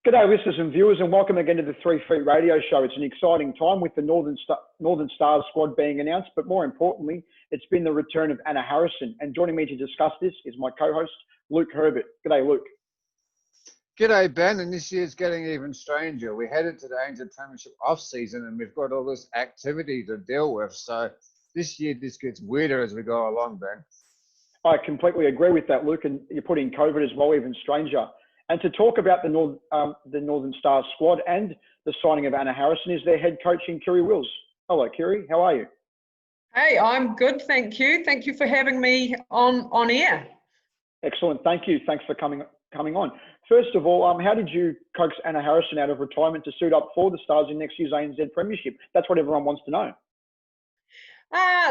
G'day listeners and viewers, and welcome again to the 3 Feet Radio Show. It's an exciting time with the Northern Stars squad being announced, but more importantly, it's been the return of Anna Harrison. And joining me to discuss this is my co-host, Luke Herbert. G'day, Luke. G'day, Ben, and this year's getting even stranger. We're headed to the ANZ Premiership off-season and we've got all this activity to deal with. So this year, this gets weirder as we go along, Ben. I completely agree with that, Luke, and you're putting COVID as well, even stranger. And to talk about the Northern Stars squad and the signing of Anna Harrison is their head coach in Kiri Wills. Hello, Kiri. How are you? Hey, I'm good, thank you. Thank you for having me on air. Excellent. Thank you. Thanks for coming on. First of all, how did you coax Anna Harrison out of retirement to suit up for the Stars in next year's ANZ Premiership? That's what everyone wants to know.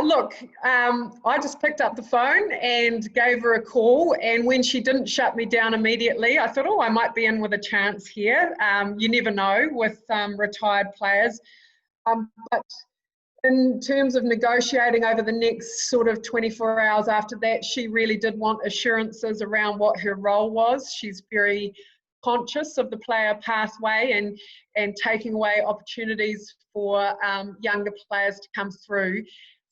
Look, I just picked up the phone and gave her a call, and when she didn't shut me down immediately, I thought, oh, I might be in with a chance here. You never know with retired players. But in terms of negotiating over the next sort of 24 hours after that, she really did want assurances around what her role was. She's very conscious of the player pathway and taking away opportunities for younger players to come through.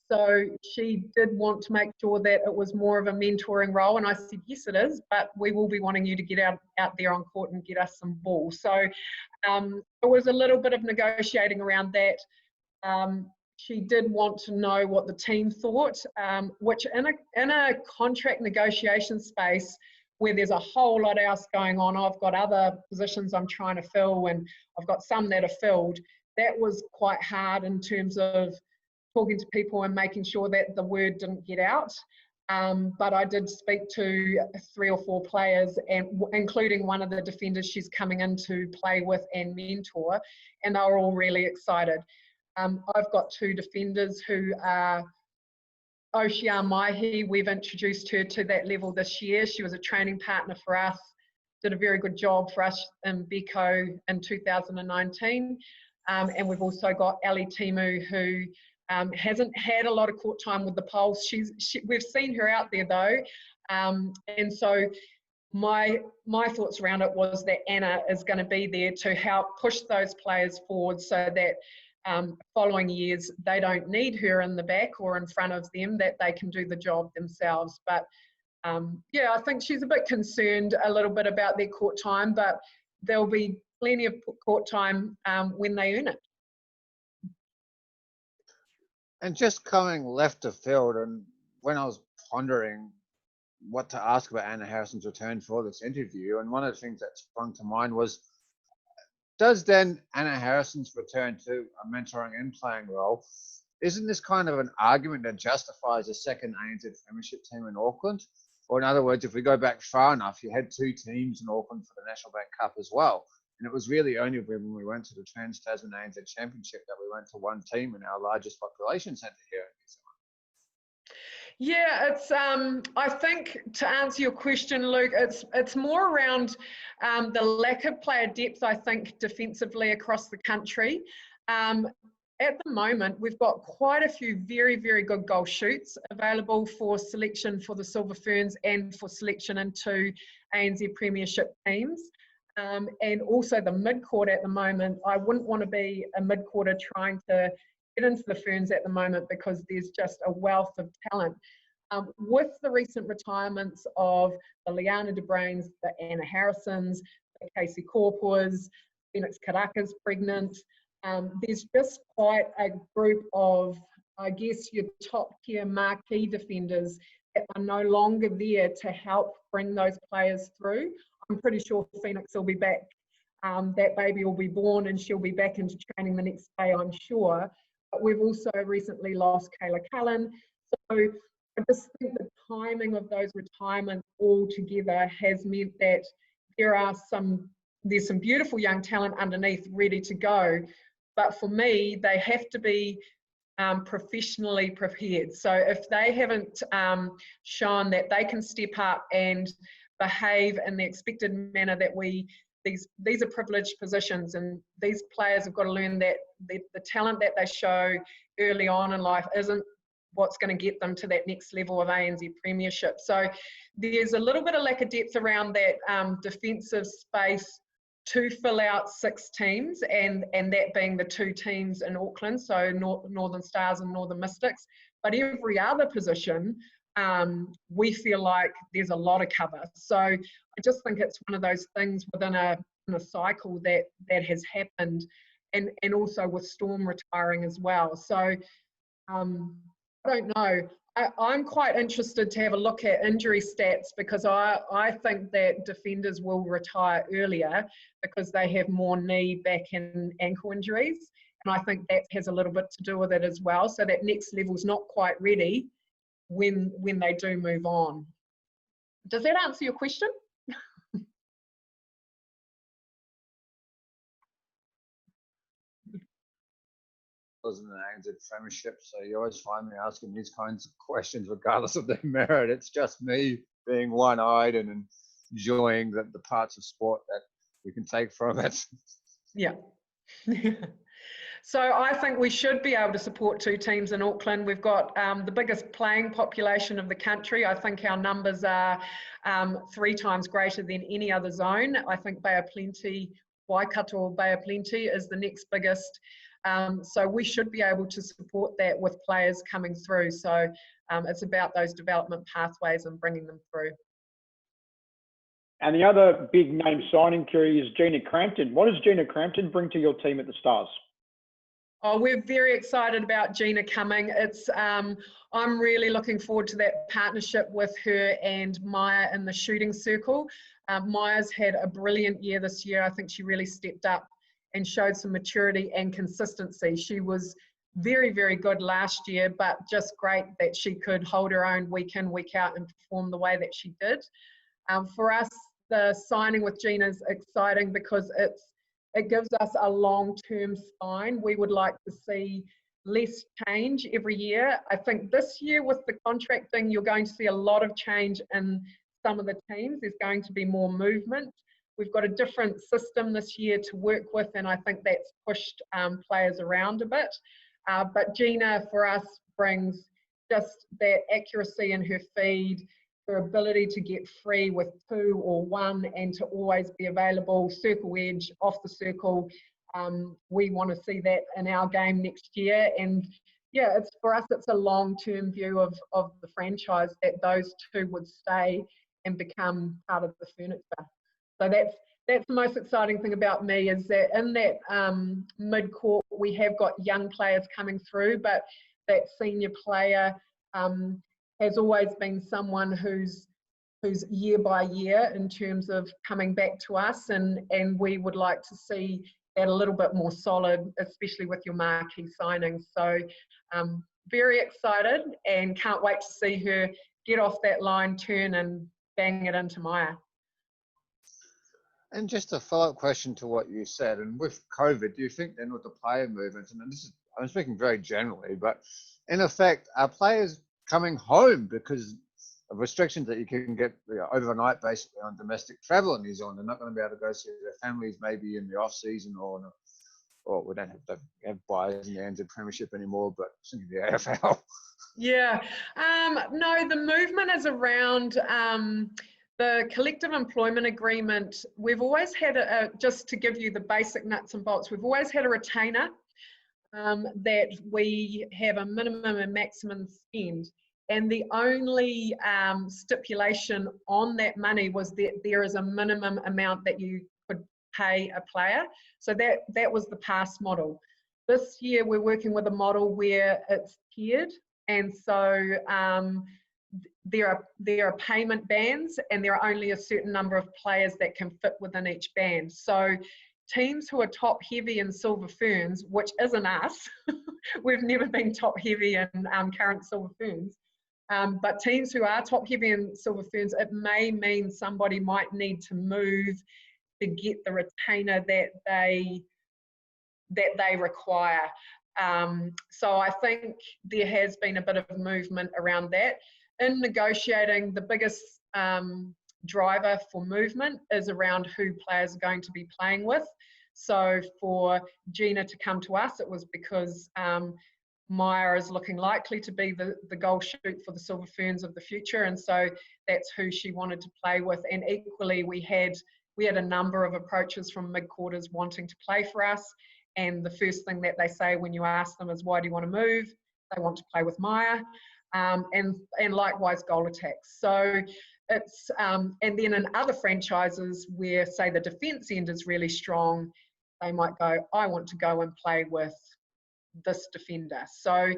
So she did want to make sure that it was more of a mentoring role, and I said, yes, it is, but we will be wanting you to get out there on court and get us some ball. So it was a little bit of negotiating around that. She did want to know what the team thought, which in a contract negotiation space where there's a whole lot else going on, I've got other positions I'm trying to fill and I've got some that are filled. That was quite hard in terms of talking to people and making sure that the word didn't get out. But I did speak to 3 or 4 players, and including one of the defenders she's coming in to play with and mentor, and they were all really excited. I've got 2 defenders who are Ocean Maihi. We've introduced her to that level this year. She was a training partner for us, did a very good job for us in Beko in 2019. And we've also got Ali Timu, who hasn't had a lot of court time with the Pulse. We've seen her out there though. And so my thoughts around it was that Anna is going to be there to help push those players forward so that following years they don't need her in the back or in front of them, that they can do the job themselves. But yeah, I think she's a bit concerned a little bit about their court time, but there'll be plenty of court time when they earn it. And just coming left of field, and when I was pondering what to ask about Anna Harrison's return for this interview, and one of the things that sprung to mind was, does then Anna Harrison's return to a mentoring and playing role, isn't this kind of an argument that justifies a second ANZ Premiership team in Auckland? Or in other words, if we go back far enough, you had 2 teams in Auckland for the National Bank Cup as well. And it was really only when we went to the Trans-Tasman ANZ Championship that we went to 1 team in our largest population centre here in New Zealand. Yeah, it's. I think to answer your question, Luke, it's more around the lack of player depth, I think, defensively across the country. At the moment, we've got quite a few very, very good goal shoots available for selection for the Silver Ferns and for selection into ANZ Premiership teams. And also the mid-court at the moment, I wouldn't want to be a mid-courter trying to get into the Ferns at the moment because there's just a wealth of talent. With the recent retirements of the Liana de Brains, the Anna Harrisons, the Casey Corpus, Phoenix Karaka's pregnant, there's just quite a group of, I guess, your top-tier marquee defenders that are no longer there to help bring those players through. I'm pretty sure Phoenix will be back. That baby will be born and she'll be back into training the next day, I'm sure. But we've also recently lost Kayla Cullen. So I just think the timing of those retirements all together has meant that there's some beautiful young talent underneath ready to go. But for me, they have to be professionally prepared. So if they haven't shown that they can step up and behave in the expected manner that these are privileged positions, and these players have got to learn that the talent that they show early on in life isn't what's going to get them to that next level of ANZ Premiership. So there's a little bit of lack of depth around that defensive space to fill out 6 teams, and that being the 2 teams in Auckland, so Northern Stars and Northern Mystics. But every other position, we feel like there's a lot of cover. So I just think it's one of those things within a cycle that has happened, and also with Storm retiring as well. So I don't know. I'm quite interested to have a look at injury stats, because I think that defenders will retire earlier because they have more knee, back and ankle injuries. And I think that has a little bit to do with it as well. So that next level's not quite ready when they do move on. Does that answer your question? Was in the ANZ Premiership, so you always find me asking these kinds of questions regardless of their merit. It's just me being one-eyed and enjoying the parts of sport that we can take from it. Yeah. So I think we should be able to support 2 teams in Auckland. We've got the biggest playing population of the country. I think our numbers are 3 times greater than any other zone. I think Bay of Plenty, Waikato or Bay of Plenty is the next biggest. So we should be able to support that with players coming through. So it's about those development pathways and bringing them through. And the other big name signing, Kiri, is Gina Crampton. What does Gina Crampton bring to your team at the Stars? Oh, we're very excited about Gina coming. I'm really looking forward to that partnership with her and Maya in the shooting circle. Maya's had a brilliant year this year. I think she really stepped up and showed some maturity and consistency. She was very, very good last year, but just great that she could hold her own week in, week out and perform the way that she did. For us, the signing with Gina is exciting because it gives us a long-term spine. We would like to see less change every year. I think this year with the contracting, you're going to see a lot of change in some of the teams. There's going to be more movement. We've got a different system this year to work with, and I think that's pushed players around a bit. But Gina, for us, brings just that accuracy in her feed, her ability to get free with 2 or 1, and to always be available, circle edge, off the circle. We want to see that in our game next year. And yeah, for us, it's a long-term view of the franchise that those 2 would stay and become part of the furniture. So that's the most exciting thing about me, is that in that mid-court, we have got young players coming through, but that senior player has always been someone who's year by year in terms of coming back to us, and we would like to see that a little bit more solid, especially with your marquee signings. So very excited and can't wait to see her get off that line, turn and bang it into Maya. And just a follow-up question to what you said, and with COVID, do you think then with the player movement, and I'm speaking very generally, but in effect, are players coming home because of restrictions that you can get overnight basically on domestic travel in New Zealand? They're not going to be able to go see their families maybe in the off-season, or we don't have buys in the ANZ Premiership anymore, but I'm thinking the AFL. Yeah, no, the movement is around the collective employment agreement. We've always had, just to give you the basic nuts and bolts, we've always had a retainer that we have a minimum and maximum spend. And the only stipulation on that money was that there is a minimum amount that you could pay a player. So that was the past model. This year we're working with a model where it's tiered, and so there are payment bands, and there are only a certain number of players that can fit within each band. So teams who are top heavy in Silver Ferns, which isn't us, we've never been top heavy in current Silver Ferns, but teams who are top heavy in Silver Ferns, it may mean somebody might need to move to get the retainer that they require. So I think there has been a bit of movement around that. In negotiating, the biggest driver for movement is around who players are going to be playing with. So for Gina to come to us, it was because Maya is looking likely to be the goal shoot for the Silver Ferns of the future, and so that's who she wanted to play with. And equally, we had we had a number of approaches from mid-quarters wanting to play for us. And the first thing that they say when you ask them is, why do you want to move? They want to play with Maya. And likewise goal attacks. So it's, and then in other franchises where, say, the defence end is really strong, they might go, I want to go and play with this defender. So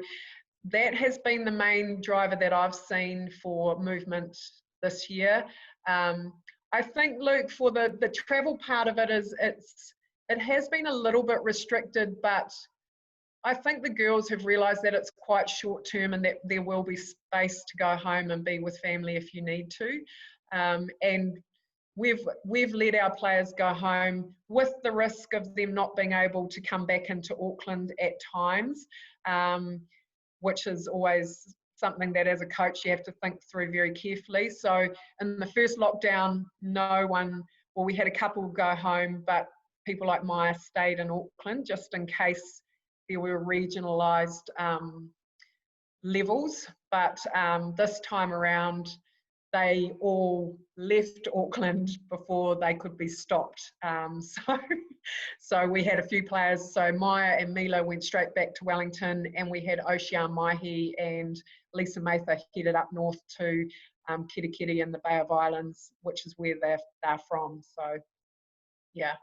that has been the main driver that I've seen for movement this year. I think, Luke, for the travel part of it, it has been a little bit restricted, but I think the girls have realised that it's quite short term and that there will be space to go home and be with family if you need to. And we've let our players go home with the risk of them not being able to come back into Auckland at times, which is always something that as a coach you have to think through very carefully. So in the first lockdown, we had a couple go home, but people like Maya stayed in Auckland just in case there were regionalised levels. But this time around, they all left Auckland before they could be stopped. So we had a few players. So Maya and Mila went straight back to Wellington, and we had Ocean Maihi and Lisa Mather headed up north to Kiri in the Bay of Islands, which is where they're from. So, yeah.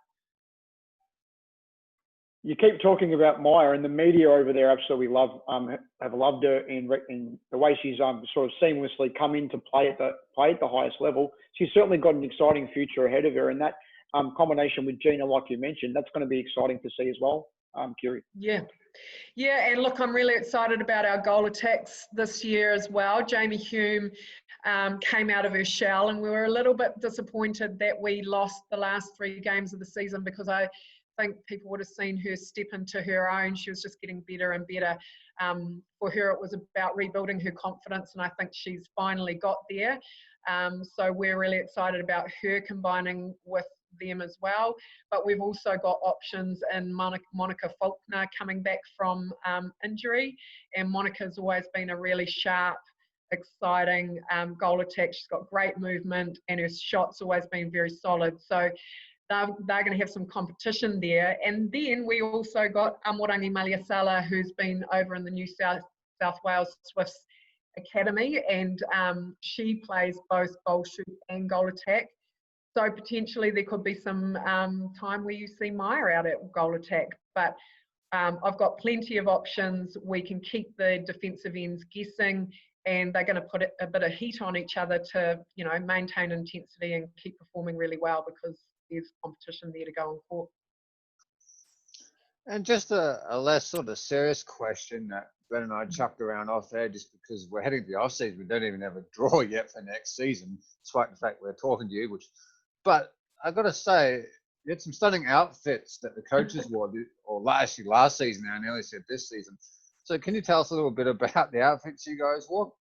You keep talking about Maya, and the media over there absolutely have loved her in the way she's sort of seamlessly come in to play at the highest level. She's certainly got an exciting future ahead of her, and that combination with Gina, like you mentioned, that's going to be exciting to see as well, Kiri. Yeah, and look, I'm really excited about our goal attacks this year as well. Jamie Hume came out of her shell, and we were a little bit disappointed that we lost the last 3 games of the season, because I think people would have seen her step into her own. She was just getting better and better. For her, it was about rebuilding her confidence, and I think she's finally got there. So we're really excited about her combining with them as well. But we've also got options in Monica Faulkner coming back from injury, and Monica's always been a really sharp, exciting goal attack. She's got great movement, and her shot's always been very solid. So they're going to have some competition there. And then we also got Amorangi Maliasala, who's been over in the New South Wales Swifts Academy, and she plays both goal shoot and goal attack. So potentially there could be some time where you see Maya out at goal attack. But I've got plenty of options. We can keep the defensive ends guessing, and they're going to put a bit of heat on each other to, maintain intensity and keep performing really well, because there's competition there to go on court. And just a less sort of serious question that Ben and I chucked around off there, just because we're heading to the off season. We don't even have a draw yet for next season, despite the fact we're talking to you. But I've got to say, you had some stunning outfits that the coaches wore, or last season now, I nearly said this season. So can you tell us a little bit about the outfits you guys wore?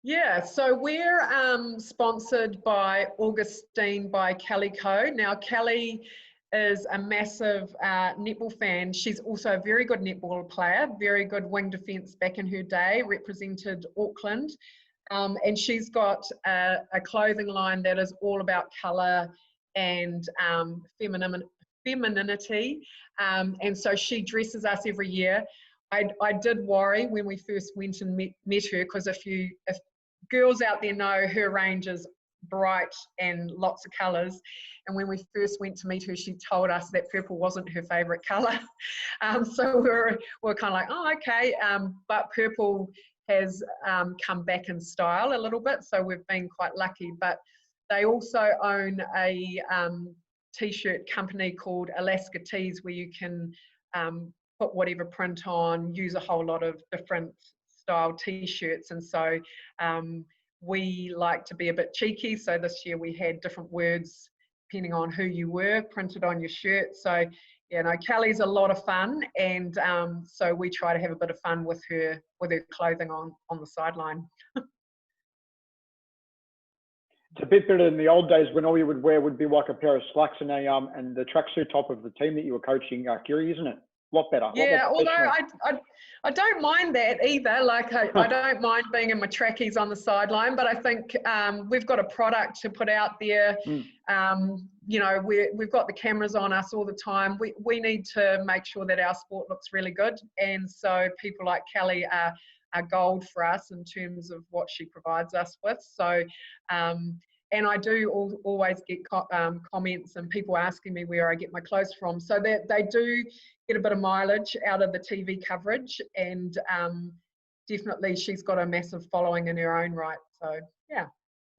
Yeah, so we're sponsored by Augustine by Calico. Now, Kelly is a massive netball fan. She's also a very good netball player, very good wing defence back in her day, represented Auckland. And she's got a clothing line that is all about colour and femininity. And so she dresses us every year. I did worry when we first went and met her, because if girls out there know, her range is bright and lots of colours. And when we first went to meet her, she told us that purple wasn't her favourite colour. So we're kind of like, oh, okay. But purple has come back in style a little bit, so we've been quite lucky. But they also own a t-shirt company called Alaska Tees, where you can put whatever print on, use a whole lot of different style t-shirts. And so we like to be a bit cheeky, so this year we had different words depending on who you were printed on your shirt. So Kelly's a lot of fun, and so we try to have a bit of fun with her clothing on the sideline. It's a bit better than the old days when all you would wear would be like a pair of slacks and the tracksuit top of the team that you were coaching, Kiri, isn't it? A lot better. Yeah, although I don't mind that either. Like I don't mind being in my trackies on the sideline, but I think we've got a product to put out there. you know, we've got the cameras on us all the time. We need to make sure that our sport looks really good. And so people like Kelly are gold for us in terms of what she provides us with. So, and I do always get comments and people asking me where I get my clothes from. So that they do get a bit of mileage out of the TV coverage, and definitely she's got a massive following in her own right. So yeah,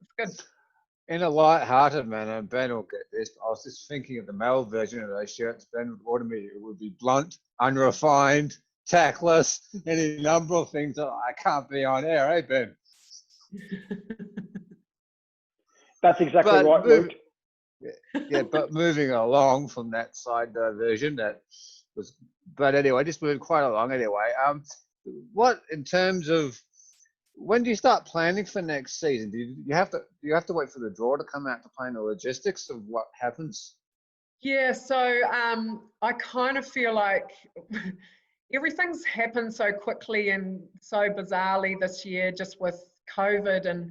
it's good. In a light-hearted manner, Ben will get this, but I was just thinking of the male version of those shirts. Ben would automatically, it would be blunt, unrefined, tactless, any number of things that I can't be on air, eh, Ben? That's exactly right, Luke. Yeah, but moving along from that side version, that was, but anyway, just moving quite along anyway. What, in terms of, when do you start planning for next season? Do you have to wait for the draw to come out to plan the logistics of what happens? Yeah, so I kind of feel like everything's happened so quickly and so bizarrely this year, just with COVID, and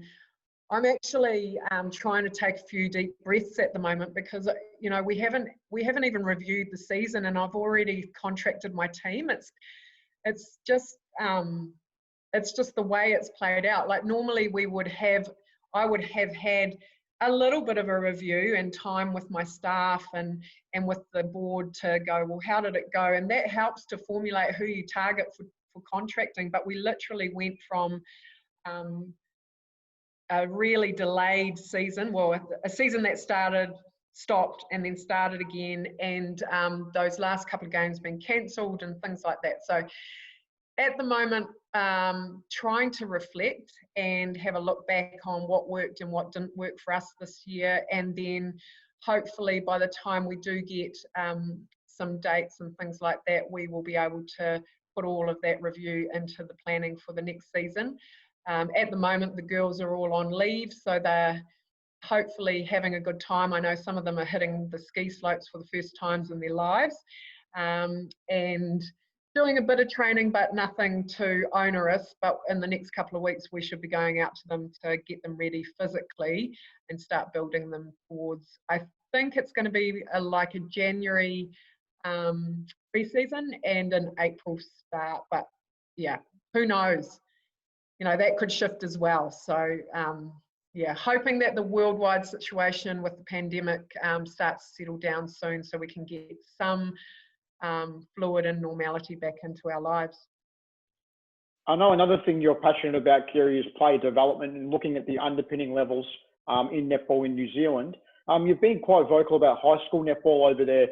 I'm actually trying to take a few deep breaths at the moment, because you know we haven't even reviewed the season, and I've already contracted my team. It's just the way it's played out. Like normally I would have had a little bit of a review and time with my staff and with the board to go, well, how did it go? And that helps to formulate who you target for contracting. But we literally went from a really delayed season, well, a season that stopped and then started again, and those last couple of games been cancelled and things like that. So at the moment, trying to reflect and have a look back on what worked and what didn't work for us this year, and then hopefully by the time we do get some dates and things like that, we will be able to put all of that review into the planning for the next season. At the moment, the girls are all on leave, so they're hopefully having a good time. I know some of them are hitting the ski slopes for the first times in their lives, and doing a bit of training, but nothing too onerous. But in the next couple of weeks, we should be going out to them to get them ready physically and start building them towards, I think it's going to be like a January pre-season and an April start. But yeah, who knows? You know, that could shift as well. So yeah, hoping that the worldwide situation with the pandemic starts to settle down soon, so we can get some fluid and normality back into our lives. I know another thing you're passionate about, Kiri, is player development and looking at the underpinning levels in netball in New Zealand. You've been quite vocal about high school netball over there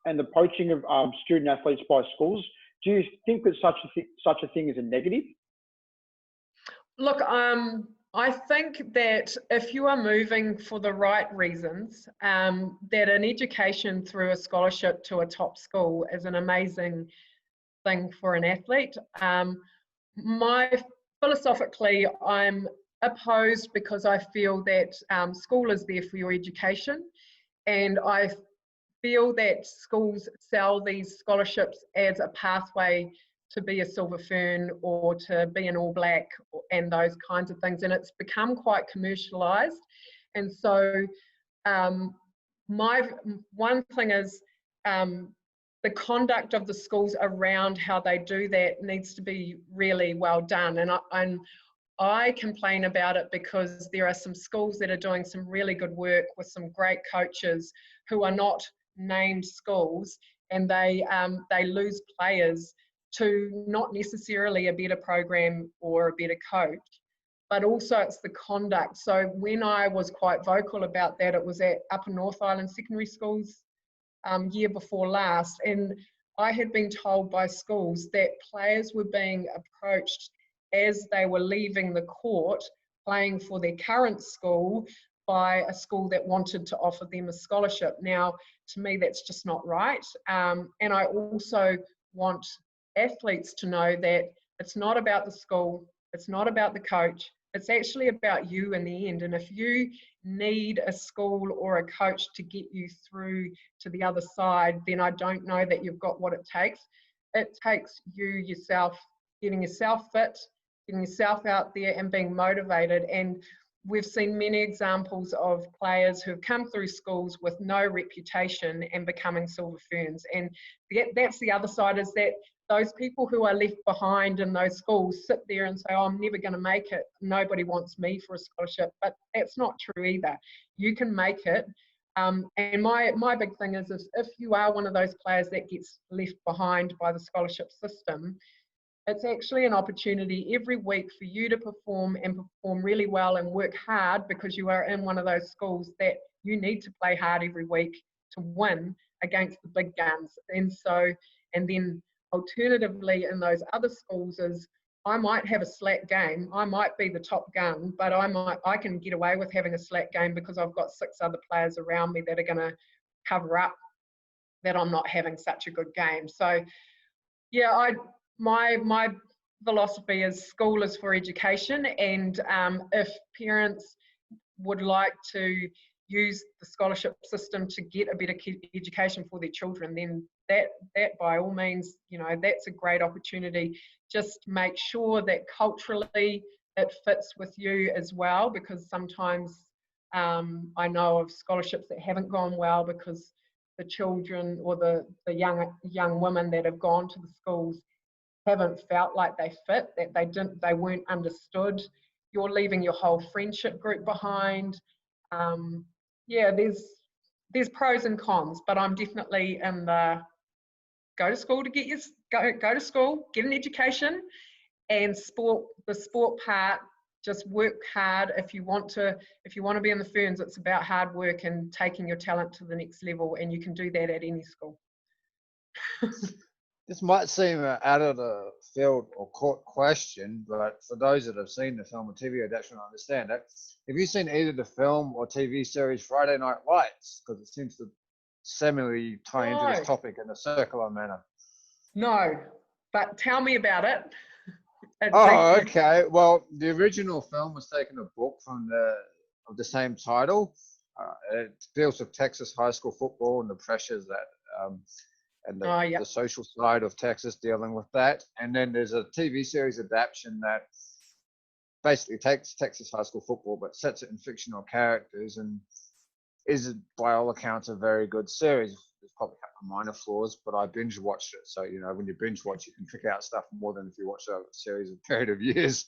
and the poaching of student athletes by schools. Do you think that such a thing is a negative? Look, I think that if you are moving for the right reasons, that an education through a scholarship to a top school is an amazing thing for an athlete. Philosophically, I'm opposed because I feel that school is there for your education, and I feel that schools sell these scholarships as a pathway to be a silver fern or to be an All Black and those kinds of things. And it's become quite commercialized. And so my one thing is the conduct of the schools around how they do that needs to be really well done. And I complain about it because there are some schools that are doing some really good work with some great coaches who are not named schools, and they lose players to not necessarily a better program or a better coach, but also it's the conduct. So when I was quite vocal about that, it was at Upper North Island Secondary Schools year before last, and I had been told by schools that players were being approached as they were leaving the court playing for their current school by a school that wanted to offer them a scholarship. Now, to me, that's just not right. And I also want athletes to know that it's not about the school, it's not about the coach, it's actually about you in the end. And if you need a school or a coach to get you through to the other side, then I don't know that you've got what it takes. It takes you yourself, getting yourself fit, getting yourself out there and being motivated. And we've seen many examples of players who have come through schools with no reputation and becoming silver ferns. And that's the other side, is that those people who are left behind in those schools sit there and say, oh, I'm never going to make it. Nobody wants me for a scholarship. But that's not true either. You can make it. And my big thing is if you are one of those players that gets left behind by the scholarship system, it's actually an opportunity every week for you to perform really well and work hard, because you are in one of those schools that you need to play hard every week to win against the big guns. And then alternatively in those other schools is, I might have a slack game, I might be the top gun, but I can get away with having a slack game because I've got 6 other players around me that are going to cover up that I'm not having such a good game. So yeah, my philosophy is school is for education, and if parents would like to use the scholarship system to get a better education for their children, then that by all means, you know, that's a great opportunity. Just make sure that culturally it fits with you as well, because sometimes I know of scholarships that haven't gone well because the children or the young women that have gone to the schools haven't felt like they fit, that they weren't understood. You're leaving your whole friendship group behind. Yeah, there's pros and cons, but I'm definitely in the go to school to get your go to school, get an education, and the sport part, just work hard. If you want to be in the Ferns, it's about hard work and taking your talent to the next level, and you can do that at any school. This might seem out of the field or court question, but for those that have seen the film or TV adaptation, I understand that. Have you seen either the film or TV series Friday Night Lights? Because it seems to similarly tie into this topic in a circular manner. No, but tell me about it. Oh, okay. Well, the original film was taking a book from of the same title. It deals with Texas high school football and the pressures that and the social side of Texas dealing with that. And then there's a TV series adaptation that basically takes Texas high school football but sets it in fictional characters, and is by all accounts a very good series. There's probably a couple of minor flaws, but I binge watched it. So, you know, when you binge watch, you can pick out stuff more than if you watch a series of period of years.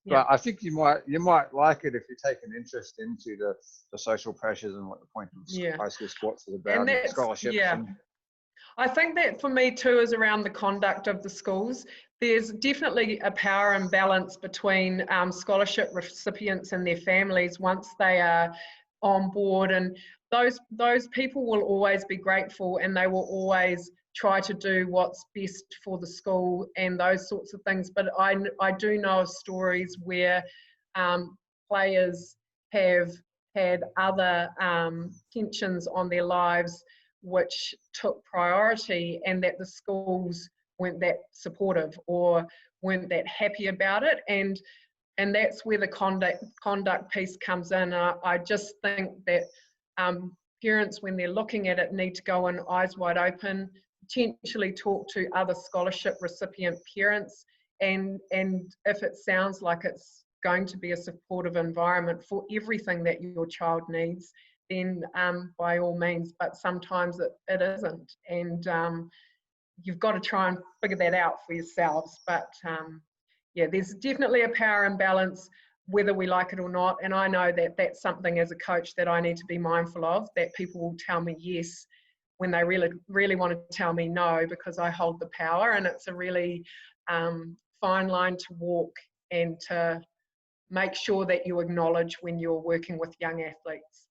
Yeah. But I think you might like it if you take an interest into the social pressures and what the point of high school sports is about, and scholarships. Yeah. I think that for me too is around the conduct of the schools. There's definitely a power imbalance between scholarship recipients and their families once they are on board, and those people will always be grateful, and they will always try to do what's best for the school and those sorts of things. But I do know of stories where players have had other tensions on their lives which took priority, and that the schools weren't that supportive or weren't that happy about it, and that's where the conduct piece comes in. I just think that parents, when they're looking at it, need to go in eyes wide open, potentially talk to other scholarship recipient parents, and if it sounds like it's going to be a supportive environment for everything that your child needs, then by all means, but sometimes it isn't, and you've got to try and figure that out for yourselves. But yeah, there's definitely a power imbalance whether we like it or not, and I know that that's something as a coach that I need to be mindful of, that people will tell me yes when they really want to tell me no, because I hold the power, and it's a really fine line to walk, and to make sure that you acknowledge when you're working with young athletes.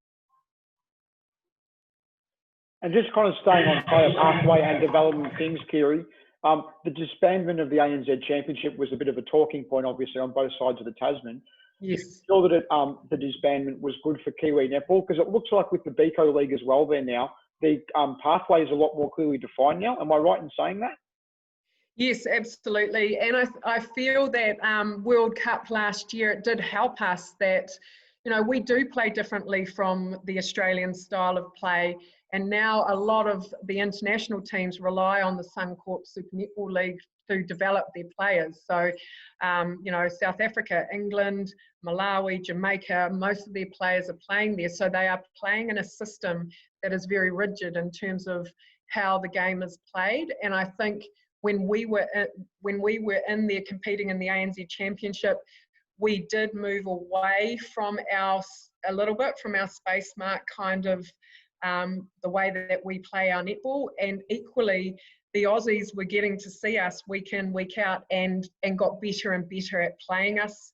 And just kind of staying on player pathway and development things, Kiri, the disbandment of the ANZ Championship was a bit of a talking point, obviously, on both sides of the Tasman. Yes. You feel that the disbandment was good for Kiwi netball? Because it looks like with the Bico League as well there now, the pathway is a lot more clearly defined now. Am I right in saying that? Yes, absolutely. And I feel that World Cup last year, it did help us that, you know, we do play differently from the Australian style of play. And now a lot of the international teams rely on the Suncorp Super Netball League to develop their players. So, you know, South Africa, England, Malawi, Jamaica, most of their players are playing there. So they are playing in a system that is very rigid in terms of how the game is played. And I think when we were in there competing in the ANZ Championship, we did move away from a little bit from our space mark kind of the way that we play our netball. And equally, the Aussies were getting to see us week in, week out, and got better and better at playing us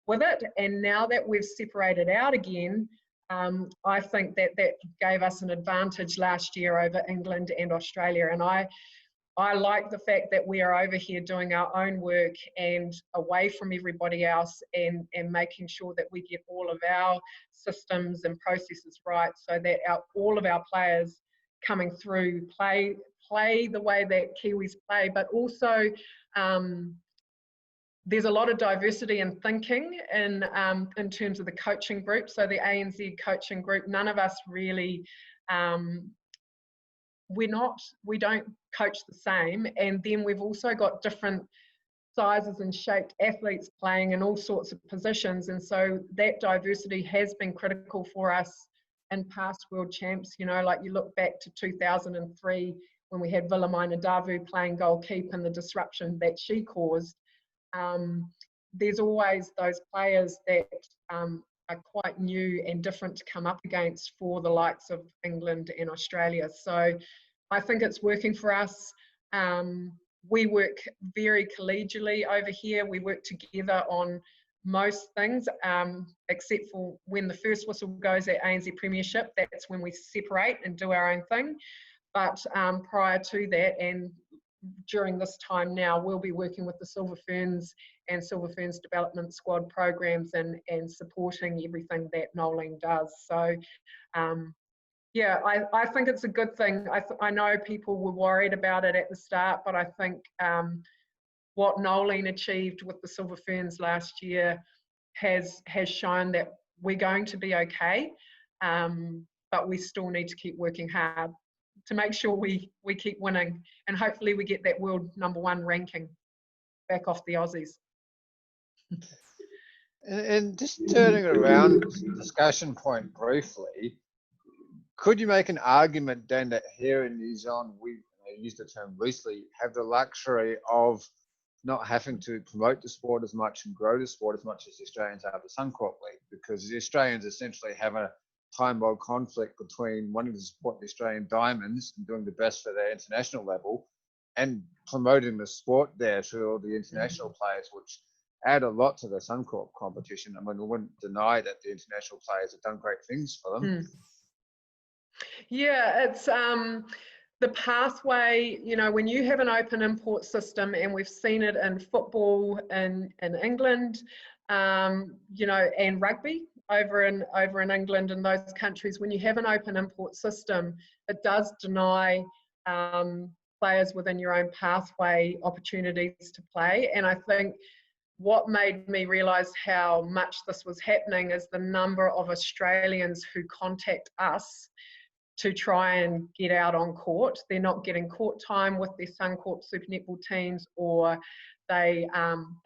with it. And now that we've separated out again, I think that gave us an advantage last year over England and Australia. And I like the fact that we are over here doing our own work and away from everybody else, and making sure that we get all of our systems and processes right, so that all of our players coming through play the way that Kiwis play. But also there's a lot of diversity in thinking in terms of the coaching group. So the ANZ coaching group, none of us really we don't coach the same. And then we've also got different sizes and shaped athletes playing in all sorts of positions. And so that diversity has been critical for us in past world champs. You know, like you look back to 2003 when we had Wilhelmina Davu playing goalkeeper and the disruption that she caused. There's always those players that are quite new and different to come up against for the likes of England and Australia. So I think it's working for us. We work very collegially over here. We work together on most things, except for when the first whistle goes at ANZ Premiership. That's when we separate and do our own thing. But prior to that, and during this time now, we'll be working with the Silver Ferns and Silver Ferns development squad programs and supporting everything that Nolene does. So yeah, I think it's a good thing. I know people were worried about it at the start, but I think what Nolene achieved with the Silver Ferns last year has shown that we're going to be okay, but we still need to keep working hard to make sure we keep winning, and hopefully we get that world #1 ranking back off the Aussies. And just turning it around, discussion point briefly, could you make an argument then that here in New Zealand, we use the term loosely, have the luxury of not having to promote the sport as much and grow the sport as much as the Australians have the Suncorp League? Because the Australians essentially have a time-old conflict between wanting to support the Australian Diamonds and doing the best for their international level and promoting the sport there to all the international players, which add a lot to the Suncorp competition. I mean, we wouldn't deny that the international players have done great things for them. Yeah, it's the pathway, you know, when you have an open import system, and we've seen it in football in England, you know, and rugby over in England and those countries, when you have an open import system, it does deny players within your own pathway opportunities to play. And I think what made me realise how much this was happening is the number of Australians who contact us to try and get out on court. They're not getting court time with their Suncorp Super Netball teams, or they're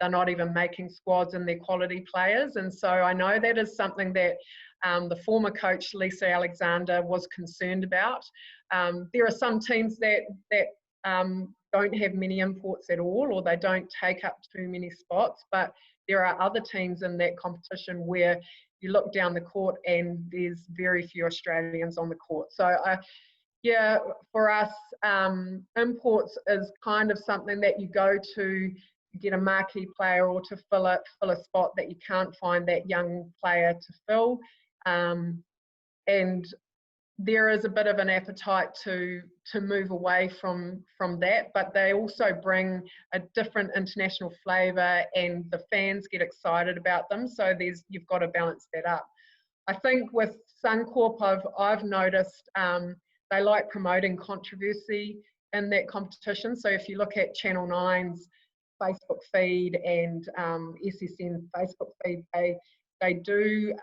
not even making squads and they're quality players. And so I know that is something that the former coach Lisa Alexander was concerned about. There are some teams that don't have many imports at all, or they don't take up too many spots, but there are other teams in that competition where you look down the court and there's very few Australians on the court. So yeah, for us, imports is kind of something that you go to get a marquee player or to fill a spot that you can't find that young player to fill. And there is a bit of an appetite to move away from that, but they also bring a different international flavour and the fans get excited about them. So you've got to balance that up. I think with Suncorp, I've noticed they like promoting controversy in that competition. So if you look at Channel 9's Facebook feed and SSN Facebook feed, they do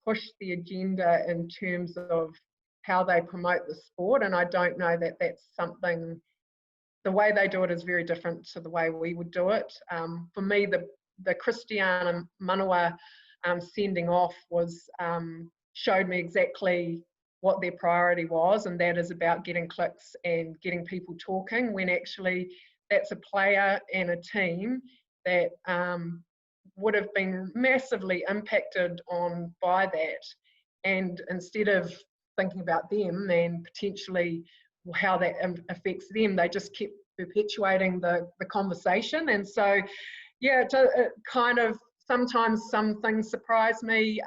push the agenda in terms of how they promote the sport, and I don't know that that's something. The way they do it is very different to the way we would do it. For me, the Christiana Manawa sending off was showed me exactly what their priority was, and that is about getting clicks and getting people talking, when actually that's a player and a team that would have been massively impacted on by that. And instead of thinking about them and potentially how that affects them, they just kept perpetuating the conversation. And so, yeah, it kind of, sometimes some things surprise me,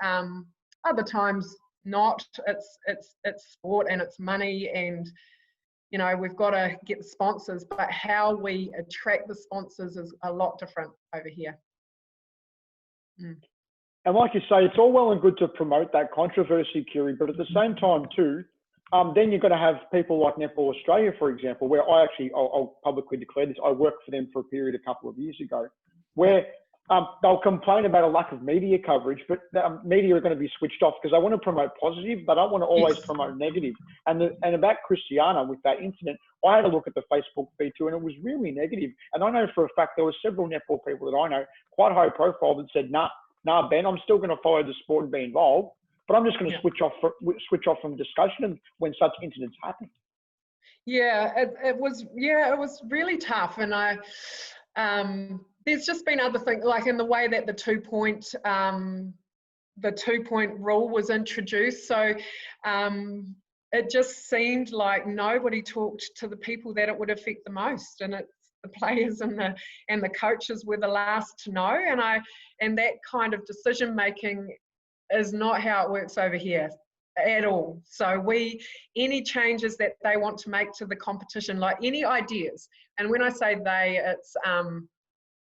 other times not. It's sport and it's money, and you know, we've got to get the sponsors, but how we attract the sponsors is a lot different over here. And like you say, it's all well and good to promote that controversy, Kiri, but at the same time too, then you've got to have people like Netball Australia, for example, where I'll publicly declare this, I worked for them for a period a couple of years ago, where they'll complain about a lack of media coverage, but the media are going to be switched off because they want to promote positive. They don't want to always promote negative. And about Christiana with that incident, I had a look at the Facebook feed too, and it was really negative. And I know for a fact there were several netball people that I know, quite high profile, that said, nah, Ben, I'm still going to follow the sport and be involved, but I'm just going to switch off from discussion when such incidents happen. Yeah, it was really tough, and there's just been other things, like in the way that the 2-point rule was introduced. So it just seemed like nobody talked to the people that it would affect the most, and it's the players and the coaches were the last to know. And that kind of decision making is not how it works over here at all. So any changes that they want to make to the competition, like any ideas, and when I say they,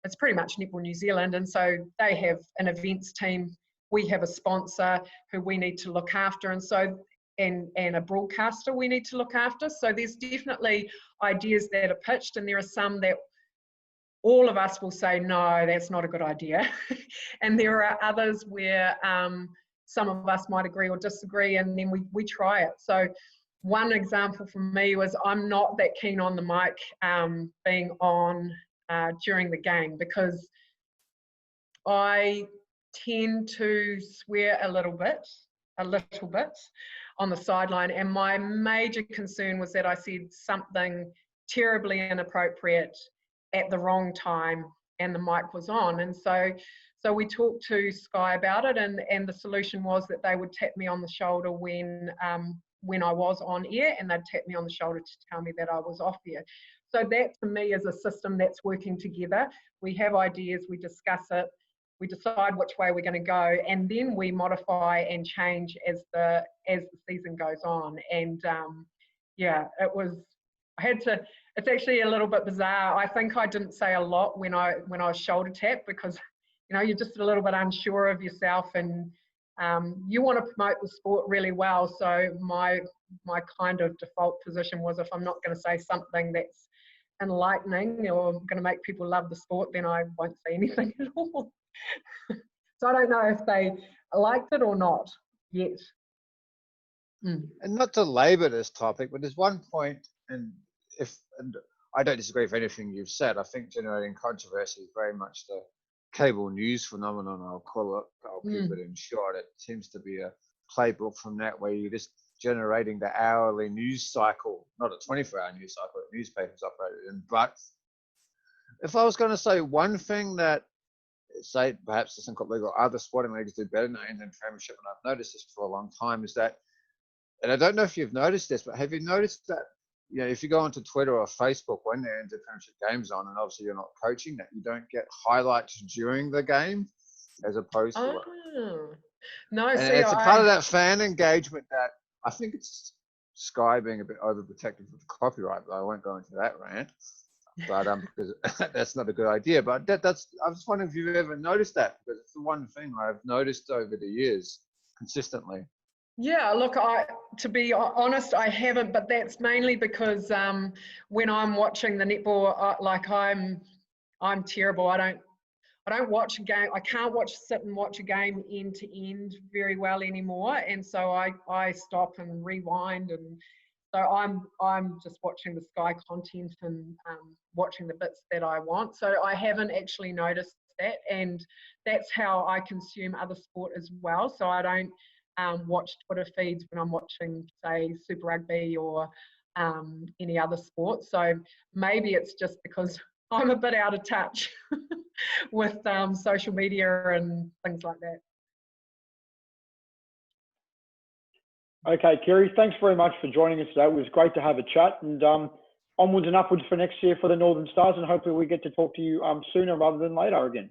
it's pretty much Netball New Zealand, and so they have an events team, we have a sponsor who we need to look after, and so and a broadcaster we need to look after. So there's definitely ideas that are pitched, and there are some that all of us will say, no, that's not a good idea. And there are others where some of us might agree or disagree, and then we try it. So one example for me was, I'm not that keen on the mic being on during the game, because I tend to swear a little bit on the sideline, and my major concern was that I said something terribly inappropriate at the wrong time and the mic was on. And so we talked to Sky about it, and the solution was that they would tap me on the shoulder when I was on air, and they'd tap me on the shoulder to tell me that I was off air. So that to me is a system that's working together. We have ideas, we discuss it, we decide which way we're going to go, and then we modify and change as the season goes on. And it's actually a little bit bizarre. I think I didn't say a lot when I was shoulder tapped, because you're just a little bit unsure of yourself, and you want to promote the sport really well. So my kind of default position was, if I'm not going to say something that's enlightening or going to make people love the sport, then I won't say anything at all. So I don't know if they liked it or not yet. And not to labour this topic, but there's one point, and I don't disagree with anything you've said. I think generating controversy is very much the cable news phenomenon, I'll call it. I'll keep it in short. It seems to be a playbook from that, where you're just generating the hourly news cycle, not a 24-hour news cycle that newspapers operated in. But if I was going to say one thing that, say, perhaps the Sync League or other sporting leagues do better than the ANZ Premiership, and I've noticed this for a long time, is that, and I don't know if you've noticed this, but have you noticed that, if you go onto Twitter or Facebook when the ANZ Premiership game's on, and obviously you're not coaching, that you don't get highlights during the game as opposed to No, and it's a part of that fan engagement that I think it's Sky being a bit overprotective of the copyright, but I won't go into that rant. But because that's not a good idea. But that's I was wondering if you've ever noticed that, because it's the one thing I've noticed over the years consistently. Yeah, look, to be honest, I haven't, but that's mainly because when I'm watching the netball, I'm terrible. I I don't watch a game. I can't sit and watch a game end to end very well anymore, and so I stop and rewind, and so I'm just watching the Sky content and watching the bits that I want. So I haven't actually noticed that, and that's how I consume other sport as well. So I don't watch Twitter feeds when I'm watching, say, Super Rugby or any other sport. So maybe it's just because I'm a bit out of touch with social media and things like that. Okay, Kiri, thanks very much for joining us today. It was great to have a chat, and onwards and upwards for next year for the Northern Stars, and hopefully we get to talk to you sooner rather than later again.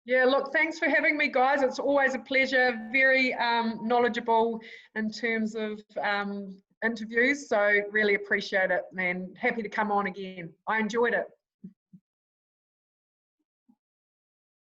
Yeah, look, thanks for having me, guys. It's always a pleasure. Very knowledgeable in terms of interviews, so really appreciate it, and happy to come on again. I enjoyed it.